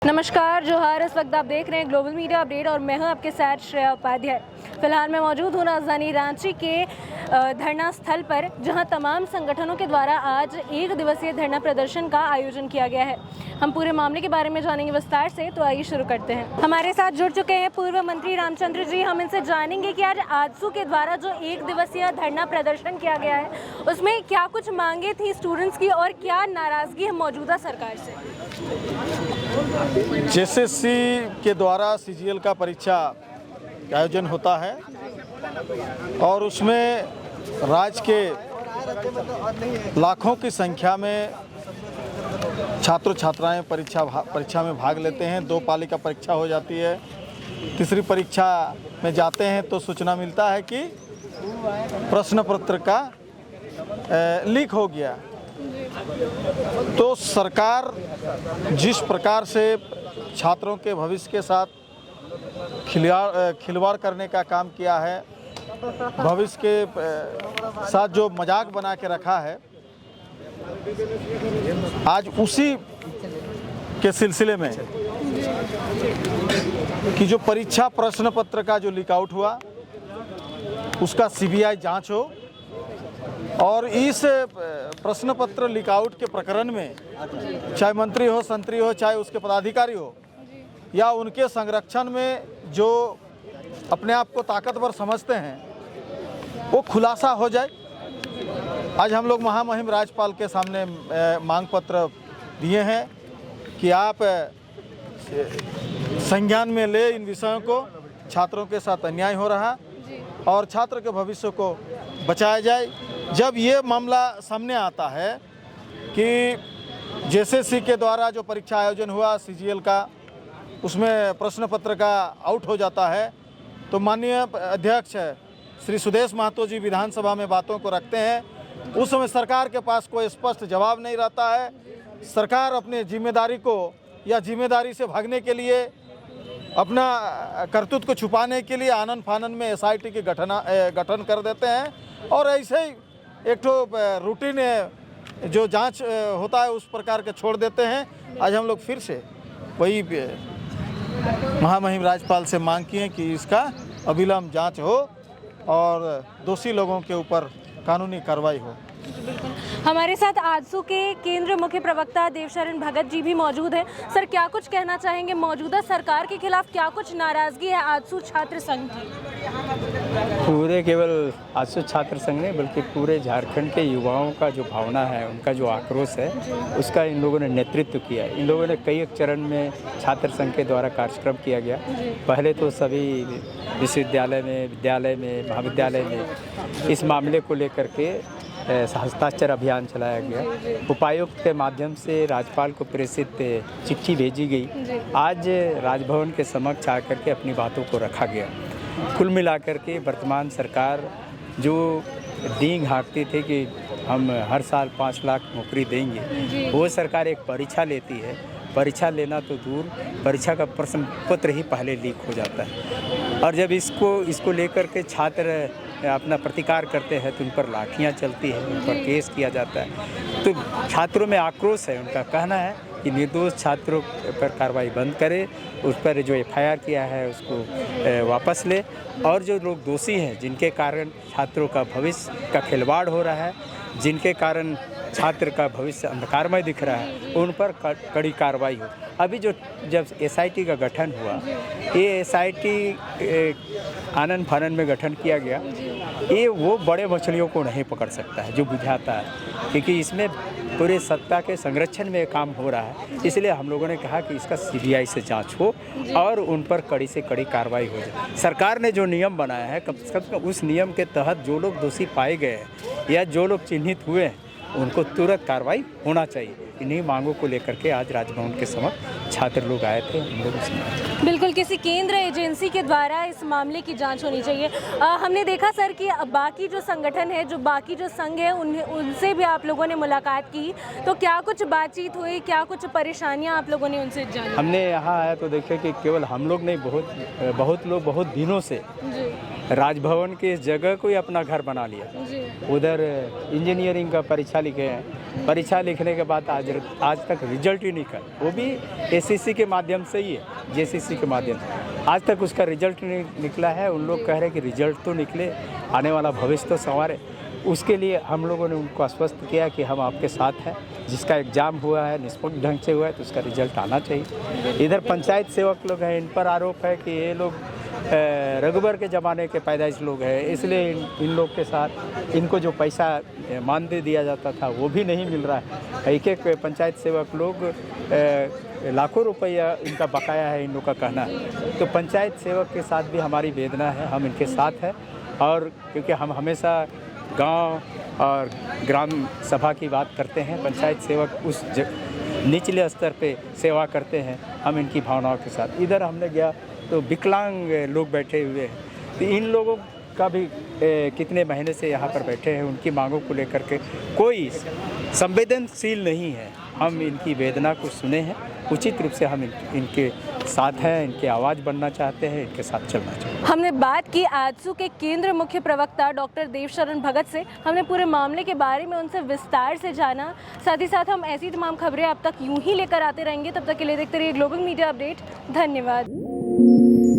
नमस्कार जोहार। इस वक्त आप देख रहे हैं ग्लोबल मीडिया अपडेट और मैं हूं आपके साथ श्रेया उपाध्याय। फिलहाल मैं मौजूद हूं राजधानी रांची के धरना स्थल पर, जहां तमाम संगठनों के द्वारा आज एक दिवसीय धरना प्रदर्शन का आयोजन किया गया है। हम पूरे मामले के बारे में जानेंगे विस्तार से, तो आइए शुरू करते हैं। हमारे साथ जुड़ चुके हैं पूर्व मंत्री रामचंद्र जी। हम इनसे जानेंगे कि आज आजसू के द्वारा जो एक दिवसीय धरना प्रदर्शन किया गया है, उसमें क्या कुछ मांगे थी स्टूडेंट्स की और क्या नाराजगी है मौजूदा सरकार से। जेएसएससी के द्वारा सीजीएल का परीक्षा का आयोजन होता है और उसमें राज्य के लाखों की संख्या में छात्र छात्राएं परीक्षा में भाग लेते हैं। 2 पालिका परीक्षा हो जाती है। तीसरी परीक्षा में जाते हैं तो सूचना मिलता है कि प्रश्न पत्र का लीक हो गया। तो सरकार जिस प्रकार से छात्रों के भविष्य के साथ खिलवाड़ करने का काम किया है, भविष्य के साथ जो मजाक बना के रखा है, आज उसी के सिलसिले में कि जो परीक्षा प्रश्न पत्र का जो लीक आउट हुआ उसका सीबीआई जांच हो और इस प्रश्न पत्र लीक आउट के प्रकरण में चाहे मंत्री हो, संतरी हो, चाहे उसके पदाधिकारी हो या उनके संरक्षण में जो अपने आप को ताकतवर समझते हैं, वो खुलासा हो जाए। आज हम लोग महामहिम राज्यपाल के सामने मांग पत्र दिए हैं कि आप संज्ञान में ले इन विषयों को। छात्रों के साथ अन्याय हो रहा और छात्र के भविष्य को बचाया जाए। जब ये मामला सामने आता है कि जेएसएससी के द्वारा जो परीक्षा आयोजन हुआ सीजीएल का, उसमें प्रश्न पत्र का आउट हो जाता है, तो माननीय अध्यक्ष श्री सुदेश महतो जी विधानसभा में बातों को रखते हैं। उस समय सरकार के पास कोई स्पष्ट जवाब नहीं रहता है। सरकार अपने जिम्मेदारी को या जिम्मेदारी से भागने के लिए, अपना करतूत को छुपाने के लिए आनन फानन में एसआईटी की गठन कर देते हैं और ऐसे ही एक तो रूटीन जो जांच होता है उस प्रकार के छोड़ देते हैं। आज हम लोग फिर से वही महामहिम राज्यपाल से मांग की है कि इसका अविलंब जांच हो और दोषी लोगों के ऊपर कानूनी कार्रवाई हो। हमारे साथ आजसू के केंद्र मुख्य प्रवक्ता देवशरण भगत जी भी मौजूद हैं। सर, क्या कुछ कहना चाहेंगे मौजूदा सरकार के खिलाफ, क्या कुछ नाराजगी है आजसू छात्र संघ की? पूरे केवल आजसू छात्र संघ नहीं बल्कि पूरे झारखंड के युवाओं का जो भावना है, उनका जो आक्रोश है, उसका इन लोगों ने नेतृत्व किया है। इन लोगों ने कई एक चरण में छात्र संघ के द्वारा कार्यक्रम किया गया। पहले तो सभी विश्वविद्यालय में, विद्यालय में, महाविद्यालय में इस मामले को लेकर के हस्ताक्षर अभियान चलाया गया। उपायुक्त के माध्यम से राज्यपाल को प्रेषित चिट्ठी भेजी गई। आज राजभवन के समक्ष आकर के अपनी बातों को रखा गया। कुल मिलाकर के वर्तमान सरकार जो डींग हाँकती थी कि हम हर साल 5 लाख नौकरी देंगे, वो सरकार एक परीक्षा लेती है। परीक्षा लेना तो दूर, परीक्षा का प्रश्न पत्र ही पहले लीक हो जाता है और जब इसको लेकर के छात्र अपना प्रतिकार करते हैं तो उन पर लाठियाँ चलती हैं, उन पर केस किया जाता है। तो छात्रों में आक्रोश है। उनका कहना है कि निर्दोष छात्रों पर कार्रवाई बंद करे, उस पर जो एफआईआर किया है उसको वापस ले और जो लोग दोषी हैं, जिनके कारण छात्रों का भविष्य का खिलवाड़ हो रहा है, जिनके कारण छात्र का भविष्य अंधकारमय दिख रहा है, उन पर कड़ी कार्रवाई हो। अभी जब एसआईटी का गठन हुआ, ये एसआईटी आनन फानन में गठन किया गया, ये वो बड़े मछलियों को नहीं पकड़ सकता है जो बुझाता है, क्योंकि इसमें पूरे सत्ता के संरक्षण में काम हो रहा है। इसलिए हम लोगों ने कहा कि इसका सीबीआई से जांच हो और उन पर कड़ी से कड़ी कार्रवाई हो जाए। सरकार ने जो नियम बनाया है, कम से कम उस नियम के तहत जो लोग दोषी पाए गए हैं या जो लोग चिन्हित हुए हैं, उनको तुरंत कार्रवाई होना चाहिए। इन्हीं मांगों को लेकर के आज राजभवन के समक्ष छात्र लोग आए थे। हम लोग बिल्कुल किसी केंद्र एजेंसी के द्वारा इस मामले की जांच होनी चाहिए। हमने देखा सर कि बाकी जो संगठन है, जो बाकी जो संघ है, उनसे भी आप लोगों ने मुलाकात की, तो क्या कुछ बातचीत हुई, क्या कुछ परेशानियां आप लोगों ने उनसे जानी? हमने यहाँ आया तो देखे कि केवल हम लोग नहीं, बहुत लोग बहुत दिनों से राजभवन की इस जगह को ही अपना घर बना लिया। जी उधर इंजीनियरिंग का परीक्षा लिखे हैं, परीक्षा लिखने के बाद आज तक रिजल्ट ही निकल, वो भी एसएससी के माध्यम से ही है, जेसीसी के माध्यम से आज तक उसका रिजल्ट नहीं निकला है। उन लोग कह रहे हैं कि रिजल्ट तो निकले, आने वाला भविष्य तो संवारे। उसके लिए हम लोगों ने उनको आश्वस्त किया कि हम आपके साथ हैं, जिसका एग्ज़ाम हुआ है निष्पक्ष ढंग से हुआ है तो उसका रिजल्ट आना चाहिए। इधर पंचायत सेवक लोग हैं, इन पर आरोप है कि ये लोग रघुबर के ज़माने के पैदाइश लोग हैं, इसलिए इन लोग के साथ इनको जो पैसा मानदेय दिया जाता था वो भी नहीं मिल रहा है। एक एक पंचायत सेवक लोग लाखों रुपया इनका बकाया है, इन लोग का कहना है। तो पंचायत सेवक के साथ भी हमारी वेदना है, हम इनके साथ हैं। और क्योंकि हम हमेशा गांव और ग्राम सभा की बात करते हैं, पंचायत सेवक उस निचले स्तर पे सेवा करते हैं, हम इनकी भावनाओं के साथ। इधर हमने गया तो विकलांग लोग बैठे हुए हैं, तो इन लोगों का भी कितने महीने से यहाँ पर बैठे हैं, उनकी मांगों को लेकर के कोई संवेदनशील नहीं है। हम इनकी वेदना को सुने हैं, उचित रूप से हम इनके साथ हैं, इनकी आवाज़ बनना चाहते हैं, इनके साथ चलना चाहते हैं। हमने बात की आजसू के केंद्र मुख्य प्रवक्ता डॉक्टर देवशरण भगत से। हमने पूरे मामले के बारे में उनसे विस्तार से जाना। साथ ही साथ हम ऐसी तमाम खबरें अब तक यूं ही लेकर आते रहेंगे। तब तक के लिए देखते रहिए ग्लोबल मीडिया अपडेट। धन्यवाद।